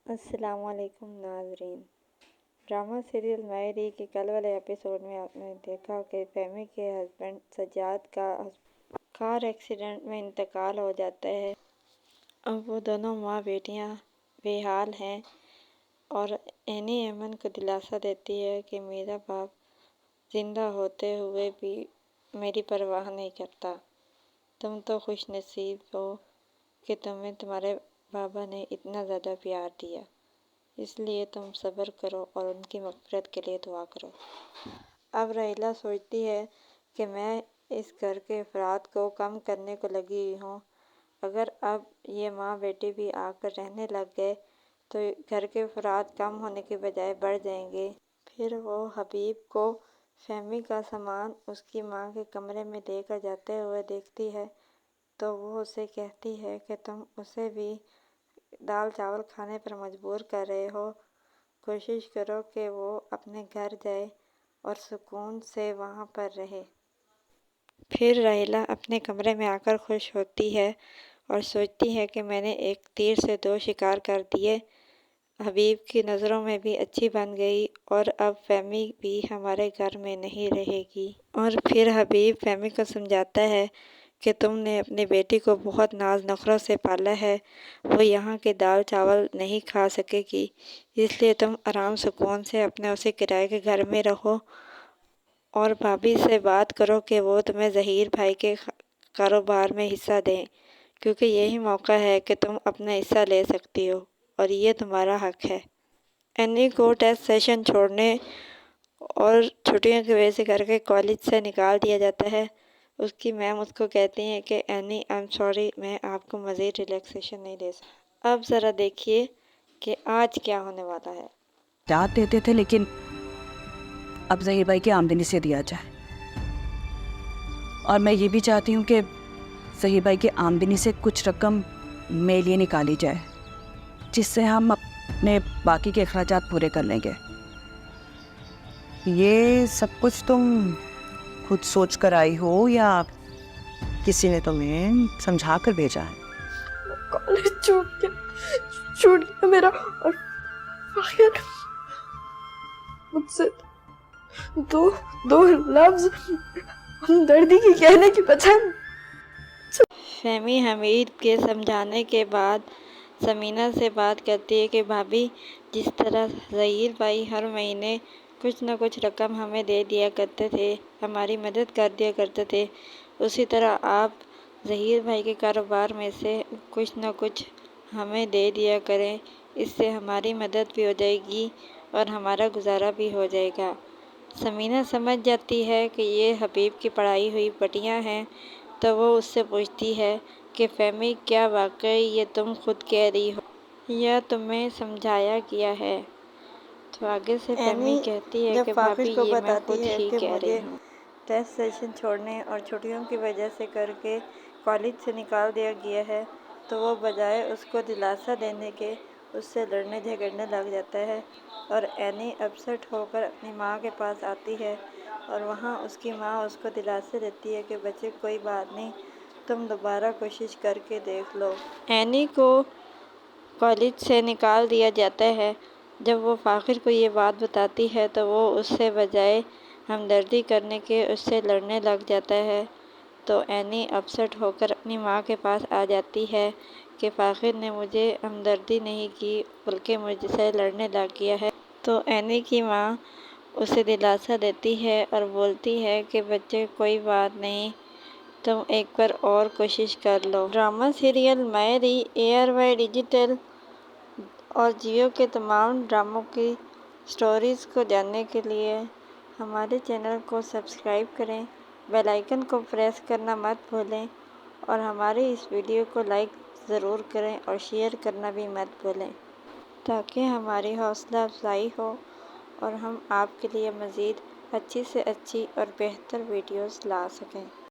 السلام علیکم ناظرین۔ ڈرامہ سیریل ماہری کے کل والے ایپیسوڈ میں آپ نے دیکھا کہ فہمی کے ہسبینڈ سجاد کا کار ایکسیڈنٹ میں انتقال ہو جاتا ہے۔ اب وہ دونوں ماں بیٹیاں بے حال ہیں اور اینی ایمن کو دلاسا دیتی ہے کہ میرا باپ زندہ ہوتے ہوئے بھی میری پرواہ نہیں کرتا۔ تم تو خوش نصیب ہو کہ تمہیں تمہارے بابا نے اتنا زیادہ پیار دیا، اس لیے تم صبر کرو اور ان کی مغفرت کے لیے دعا کرو۔ اب راحیلہ سوچتی ہے کہ میں اس گھر کے افراد کو کم کرنے کو لگی ہوئی ہوں۔ اگر اب یہ ماں بیٹی بھی آ کر رہنے لگ گئے تو گھر کے افراد کم ہونے کے بجائے بڑھ جائیں گے۔ پھر وہ حبیب کو فہمی کا سامان اس کی ماں کے کمرے میں لے کر جاتے ہوئے دیکھتی ہے تو وہ اسے کہتی ہے کہ تم اسے بھی دال چاول کھانے پر مجبور کر رہے ہو، کوشش کرو کہ وہ اپنے گھر جائے اور سکون سے وہاں پر رہے۔ پھر راحیلہ اپنے کمرے میں آ کر خوش ہوتی ہے اور سوچتی ہے کہ میں نے ایک تیر سے دو شکار کر دیے، حبیب کی نظروں میں بھی اچھی بن گئی اور اب فہمی بھی ہمارے گھر میں نہیں رہے گی۔ اور پھر حبیب فہمی کو سمجھاتا ہے کہ تم نے اپنی بیٹی کو بہت ناز نخروں سے پالا ہے، وہ یہاں کے دال چاول نہیں کھا سکے گی، اس لیے تم آرام سکون سے اپنے اسی کرائے کے گھر میں رہو اور بھابھی سے بات کرو کہ وہ تمہیں ظہیر بھائی کے کاروبار میں حصہ دیں، کیونکہ یہی موقع ہے کہ تم اپنا حصہ لے سکتی ہو اور یہ تمہارا حق ہے۔ اینی کو ٹیسٹ سیشن چھوڑنے اور چھٹیوں کی وجہ سے گھر کے کالج سے نکال دیا جاتا ہے۔ اس کی میم اس کو کہتی ہیں کہ اینی آئی ایم سوری، میں آپ کو مزید ریلیکسیشن نہیں دے سکتی۔ اب ذرا دیکھیے کہ آج کیا ہونے والا ہے۔ یاد دیتے تھے لیکن اب ظہیر بھائی کی آمدنی سے دیا جائے، اور میں یہ بھی چاہتی ہوں کہ ظہیر بھائی کی آمدنی سے کچھ رقم میرے لیے نکالی جائے جس سے ہم اپنے باقی کے اخراجات پورے کر لیں گے۔ یہ سب کچھ تم خود سوچ کر آئی ہو یا کسی نے تمہیں سمجھا کر بھیجا ہے؟ کالج چھوٹ گیا میرا، اور فاخر مجھ سے دو لفظ ہمدردی کی کہنے کی بجائے فہمی حمید کے سمجھانے کے بعد ثمینہ سے بات کرتی ہے کہ بھابھی، جس طرح ظہیر بھائی ہر مہینے کچھ نہ کچھ رقم ہمیں دے دیا کرتے تھے، ہماری مدد کر دیا کرتے تھے، اسی طرح آپ ظہیر بھائی کے کاروبار میں سے کچھ نہ کچھ ہمیں دے دیا کریں، اس سے ہماری مدد بھی ہو جائے گی اور ہمارا گزارا بھی ہو جائے گا۔ ثمینہ سمجھ جاتی ہے کہ یہ حبیب کی پڑھائی ہوئی پٹیاں ہیں تو وہ اس سے پوچھتی ہے کہ فہمی، کیا واقعی یہ تم خود کہہ رہی ہو یا تمہیں سمجھایا گیا ہے؟ تو آگے سے فہمی کہتی ہے کہ بھابھی، یہ میں خود ہی کہہ رہی ہوں۔ ٹیسٹ سیشن چھوڑنے اور چھٹیوں کی وجہ سے کر کے کالج سے نکال دیا گیا ہے تو وہ بجائے اس کو دلاسا دینے کے اس سے لڑنے جھگڑنے لگ جاتا ہے، اور اینی اپسیٹ ہو کر اپنی ماں کے پاس آتی ہے اور وہاں اس کی ماں اس کو دلاسے دیتی ہے کہ بچے کوئی بات نہیں، تم دوبارہ کوشش کر کے دیکھ لو۔ اینی کو کالج سے نکال دیا جاتا ہے۔ جب وہ فاخر کو یہ بات بتاتی ہے تو وہ اس سے بجائے ہمدردی کرنے کے اس سے لڑنے لگ جاتا ہے، تو اینی اپسیٹ ہو کر اپنی ماں کے پاس آ جاتی ہے کہ فاخر نے مجھے ہمدردی نہیں کی بلکہ مجھ سے لڑنے لگ گیا ہے۔ تو اینی کی ماں اسے دلاسا دیتی ہے اور بولتی ہے کہ بچے کوئی بات نہیں، تم ایک بار اور کوشش کر لو۔ ڈرامہ سیریل ماہری ایئر وائی ڈیجیٹل اور جیو کے تمام ڈراموں کی سٹوریز کو جاننے کے لیے ہمارے چینل کو سبسکرائب کریں، بیل آئیکن کو پریس کرنا مت بھولیں اور ہماری اس ویڈیو کو لائک ضرور کریں اور شیئر کرنا بھی مت بھولیں تاکہ ہماری حوصلہ افزائی ہو اور ہم آپ کے لیے مزید اچھی سے اچھی اور بہتر ویڈیوز لا سکیں۔